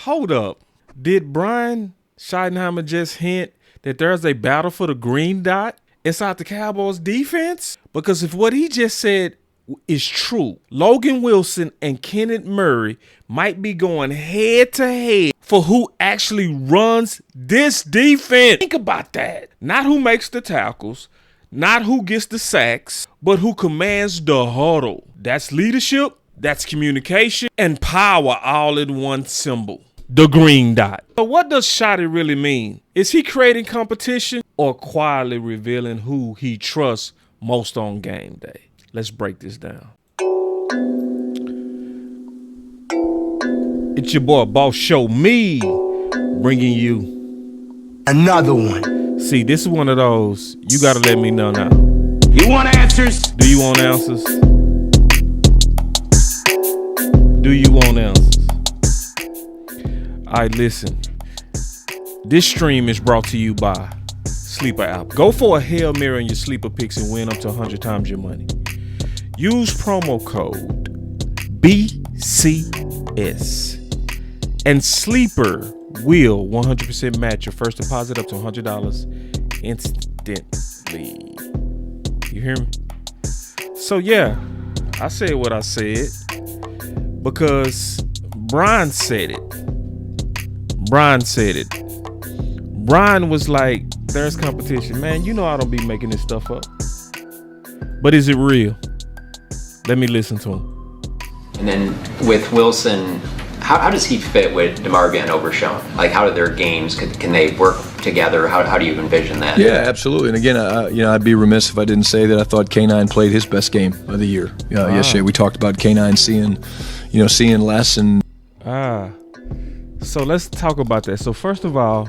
Hold up. Did Brian Schottenheimer just hint that there's a battle for the green dot inside the Cowboys defense? Because if what he just said is true, Logan Wilson and Kenneth Murray might be going head to head for who actually runs this defense. Think about that. Not who makes the tackles, not who gets the sacks, but who commands the huddle. That's leadership, that's communication, and power all in one symbol. The green dot. So what does Shotty really mean? Is he creating competition or quietly revealing who he trusts most on game day? Let's break this down. It's your boy Boss Show Me, bringing you another one. See, this is one of those, you gotta let me know now. You want answers? Do you want answers? Do you want answers? All right, listen. This stream is brought to you by Sleeper app. Go for a Hail Mary in your sleeper picks and win up to 100 times your money. Use promo code BCS. And Sleeper will 100% match your first deposit up to $100 instantly. You hear me? So yeah, I said what I said because Brian said it. Brian was like, there's competition. Man, you know I don't be making this stuff up. But is it real? Let me listen to him. And then with Wilson, how does he fit with DeMarvin over Sean? Like, how do their games, can they work together? How do you envision that? Yeah, absolutely. And again, I'd be remiss if I didn't say that I thought K9 played his best game of the year. Yesterday we talked about K9 seeing less. And so let's talk about that. So first of all,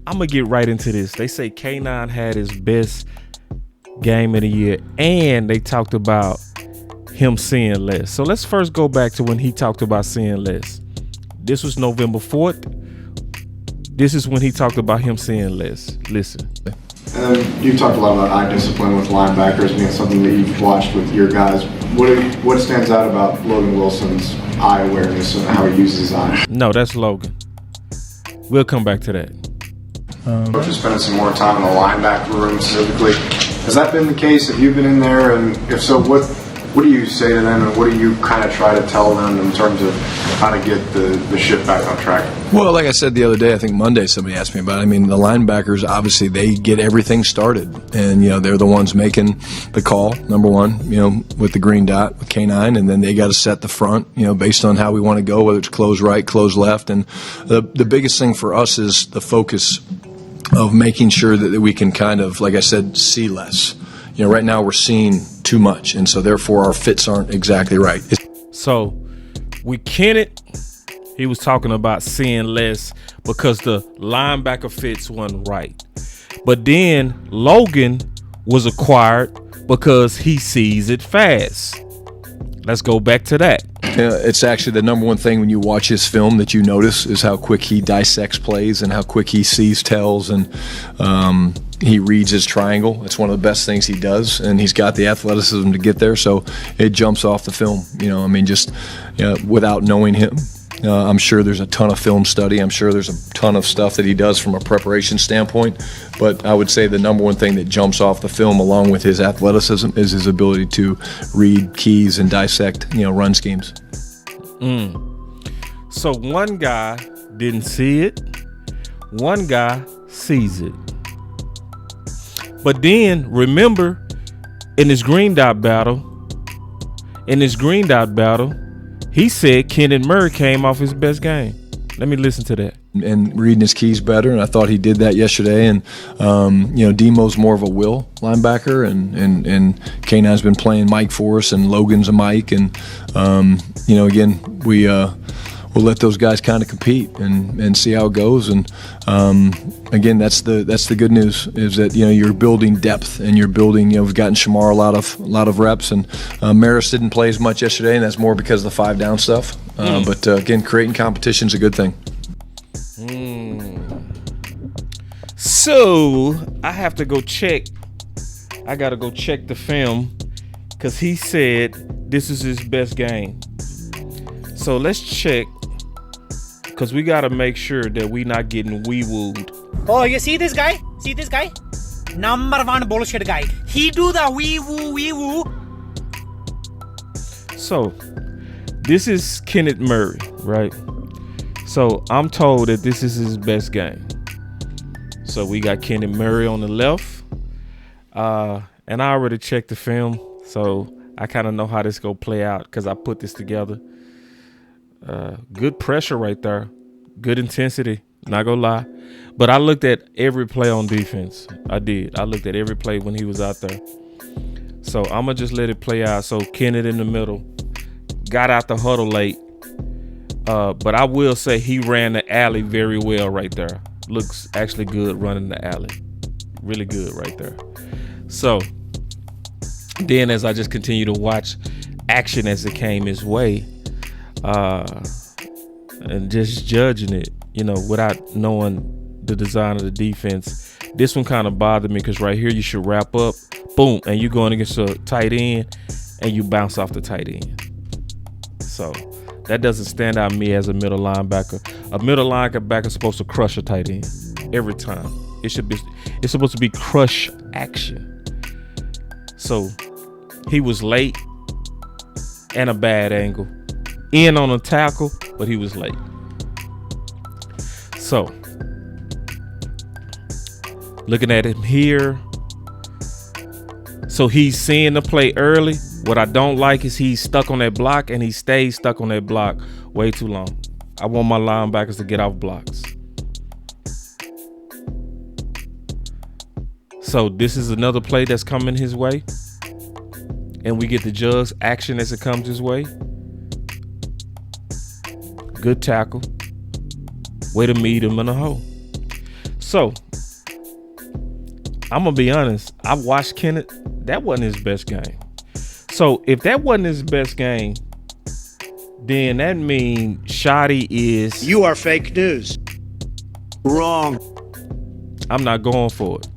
I'm going to get right into this. They say K9 had his best game of the year, and they talked about him seeing less. So let's first go back to when he talked about seeing less. This was November 4th. This is when he talked about him seeing less. Listen. You talked a lot about eye discipline with linebackers being something that you've watched with your guys. What stands out about Logan Wilson's eye awareness and how he uses his eyes? No, that's Logan. We'll come back to that. Just spending some more time in the linebacker room specifically. Has that been the case? Have you been in there? And if so, what do you say to them, and what do you kind of try to tell them in terms of how to get the ship back on track? Well, like I said the other day, I think Monday somebody asked me about it. I mean, the linebackers, obviously, they get everything started. And, they're the ones making the call, number one, with the green dot, with K9. And then they got to set the front, based on how we want to go, whether it's close right, close left. And the biggest thing for us is the focus of making sure that we can kind of, like I said, see less. Right now we're seeing too much, and so therefore our fits aren't exactly right. So with Kenneth, he was talking about seeing less because the linebacker fits wasn't right. But then Logan was acquired because he sees it fast. Let's go back to that. It's actually the number one thing when you watch his film that you notice is how quick he dissects plays and how quick he sees tells, and he reads his triangle. It's one of the best things he does, and he's got the athleticism to get there, so it jumps off the film. Without knowing him, I'm sure there's a ton of film study. I'm sure there's a ton of stuff that he does from a preparation standpoint, but I would say the number one thing that jumps off the film along with his athleticism is his ability to read keys and dissect, run schemes. So one guy didn't see it, one guy sees it. But then remember, in this green dot battle, he said Kenneth Murray came off his best game. Let me listen to that. And reading his keys better, and I thought he did that yesterday. And Demo's more of a will linebacker, and K9's been playing Mike for us, and Logan's a Mike, and again we'll let those guys kind of compete and see how it goes. And again, that's the good news is that you're building depth, and you're building. We've gotten Shamar a lot of reps, and Maris didn't play as much yesterday, and that's more because of the 5 down stuff. But again, creating competition is a good thing. So I have to go check. I gotta go check the film because he said this is his best game. So let's check because we got to make sure that we not getting wee-wooed. Oh, you see this guy? See this guy? Number one bullshit guy. He do the wee-woo, wee-woo. So, this is Kenneth Murray, right? So, I'm told that this is his best game. So, we got Kenneth Murray on the left. And I already checked the film. So, I kind of know how this going to play out because I put this together. Good pressure right there. Good intensity. Not going to lie. But I looked at every play on defense. I did. I looked at every play when he was out there. So, I'm going to just let it play out. So, Kenneth in the middle. Got out the huddle late. But I will say he ran the alley very well right there. Looks actually good running the alley. Really good right there. So then as I just continue to watch action as it came his way, and just judging it, without knowing the design of the defense, this one kind of bothered me because right here you should wrap up, boom, and you're going against a tight end and you bounce off the tight end. So that doesn't stand out to me as a middle linebacker. A middle linebacker is supposed to crush a tight end every time. It's supposed to be crush action. So he was late and a bad angle. In on a tackle, but he was late. So looking at him here. So he's seeing the play early. What I don't like is he's stuck on that block and he stays stuck on that block way too long. I want my linebackers to get off blocks. So this is another play that's coming his way. And we get the judge action as it comes his way. Good tackle. Way to meet him in the hole. So I'm going to be honest. I watched Kenneth. That wasn't his best game. So if that wasn't his best game, then that means Shotty is... You are fake news. Wrong. I'm not going for it.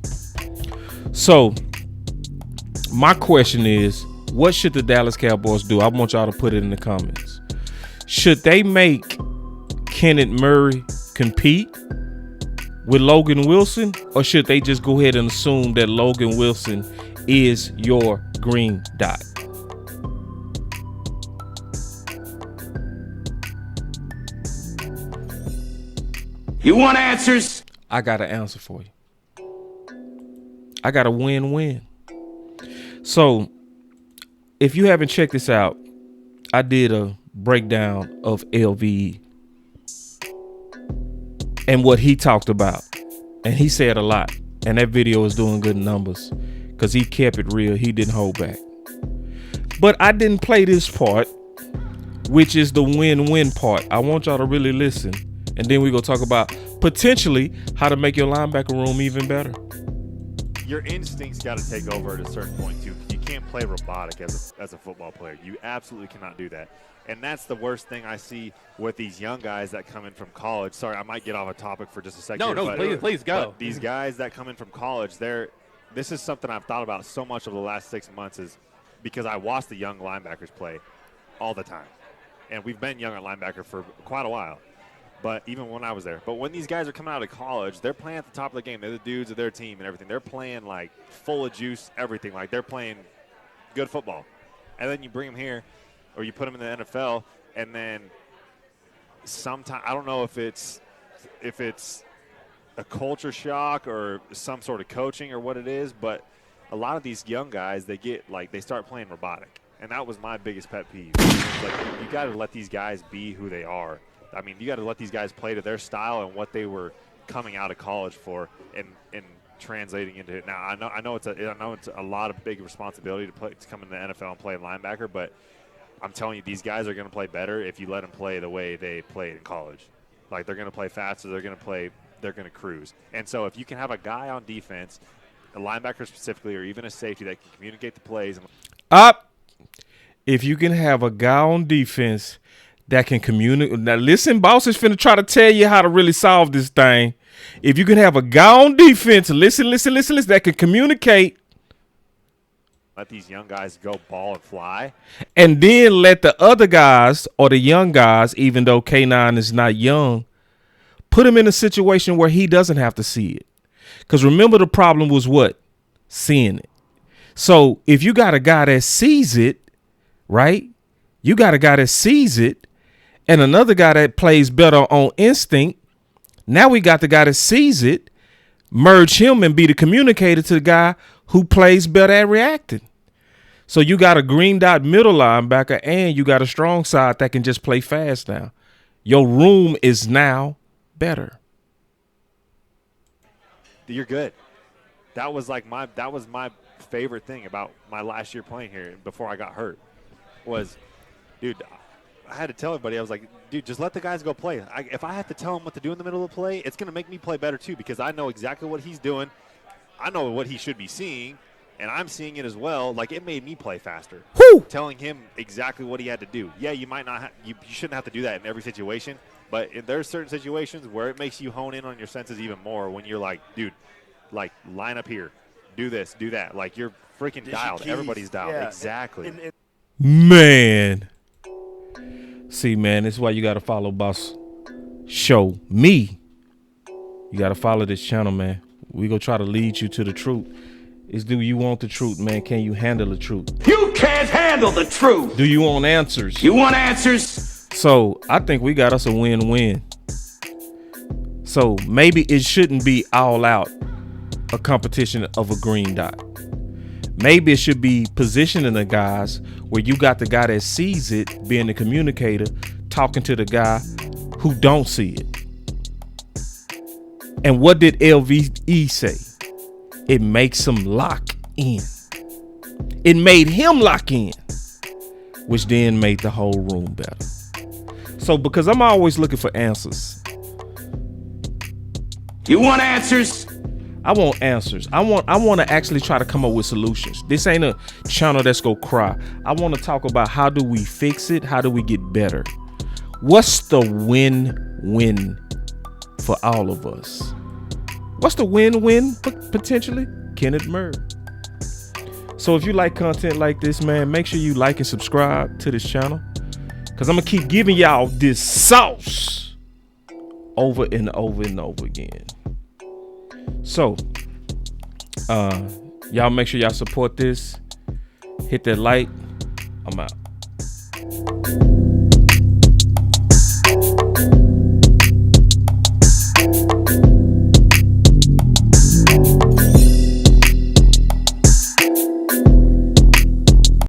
So my question is, what should the Dallas Cowboys do? I want y'all to put it in the comments. Should they make Kenneth Murray compete with Logan Wilson, or should they just go ahead and assume that Logan Wilson is your green dot? You want answers? I got an answer for you. I got a win-win. So if you haven't checked this out, I did a breakdown of LVE and what he talked about. And he said a lot. And that video is doing good numbers because he kept it real. He didn't hold back. But I didn't play this part, which is the win-win part. I want y'all to really listen. And then we're going to talk about potentially how to make your linebacker room even better. Your instincts got to take over at a certain point, too. You can't play robotic as a football player. You absolutely cannot do that. And that's the worst thing I see with these young guys that come in from college. Sorry, I might get off a topic for just a second. Please go. But these guys that come in from college, this is something I've thought about so much over the last 6 months is because I watch the young linebackers play all the time. And we've been young at linebacker for quite a while. But even when I was there. But when these guys are coming out of college, they're playing at the top of the game. They're the dudes of their team and everything. They're playing, like, full of juice, everything. Like, they're playing good football. And then you bring them here, or you put them in the NFL, and then sometimes – I don't know if it's a culture shock or some sort of coaching or what it is, but a lot of these young guys, they start playing robotic. And that was my biggest pet peeve. Like, you got to let these guys be who they are. I mean, you got to let these guys play to their style and what they were coming out of college for, and translating into it. Now, I know it's a lot of big responsibility to come in the NFL and play linebacker, but I'm telling you, these guys are going to play better if you let them play the way they played in college. Like, they're going to play faster, they're going to cruise. And so, if you can have a guy on defense, a linebacker specifically, or even a safety that can communicate the plays, if you can have a guy on defense that can communicate. Now, listen, boss is finna try to tell you how to really solve this thing. If you can have a guy on defense, listen, that can communicate let these young guys go ball and fly. And then let the other guys or the young guys, even though K9 is not young, put him in a situation where he doesn't have to see it. Because remember, the problem was what? Seeing it. So if you got a guy that sees it, right? You got a guy that sees it and another guy that plays better on instinct. Now we got the guy that sees it, merge him and be the communicator to the guy who plays better at reacting. So you got a green dot middle linebacker and you got a strong side that can just play fast now. Your room is now better. You're good. That was my favorite thing about my last year playing here before I got hurt was, dude, I had to tell everybody, I was like, dude, just let the guys go play. If I have to tell them what to do in the middle of the play, it's going to make me play better too because I know exactly what he's doing. I know what he should be seeing, and I'm seeing it as well. Like, it made me play faster. Whew. Telling him exactly what he had to do. Yeah, you might not you shouldn't have to do that in every situation, but there's certain situations where it makes you hone in on your senses even more when you're like, dude, like, line up here, do this, do that. Like, you're freaking dialed. Everybody's dialed. Yeah. Exactly. Man. See, man, this is why you got to follow Boss Show Me. You got to follow this channel, man. We going to try to lead you to the truth. Do you want the truth, man? Can you handle the truth? You can't handle the truth. Do you want answers? You want answers? So I think we got us a win-win. So maybe it shouldn't be all out a competition of a green dot. Maybe it should be positioning the guys where you got the guy that sees it, being the communicator, talking to the guy who don't see it. And what did LVE say? It makes him lock in. It made him lock in, which then made the whole room better. So because I'm always looking for answers. You want answers? I want answers. I want to actually try to come up with solutions. This ain't a channel that's gonna cry. I want to talk about how do we fix it? How do we get better? What's the win-win for all of us? What's the win-win potentially? Kenneth Murray. So if you like content like this, man, make sure you like and subscribe to this channel, because I'm gonna keep giving y'all this sauce over and over and over again. So y'all make sure y'all support this. Hit that like. I'm out.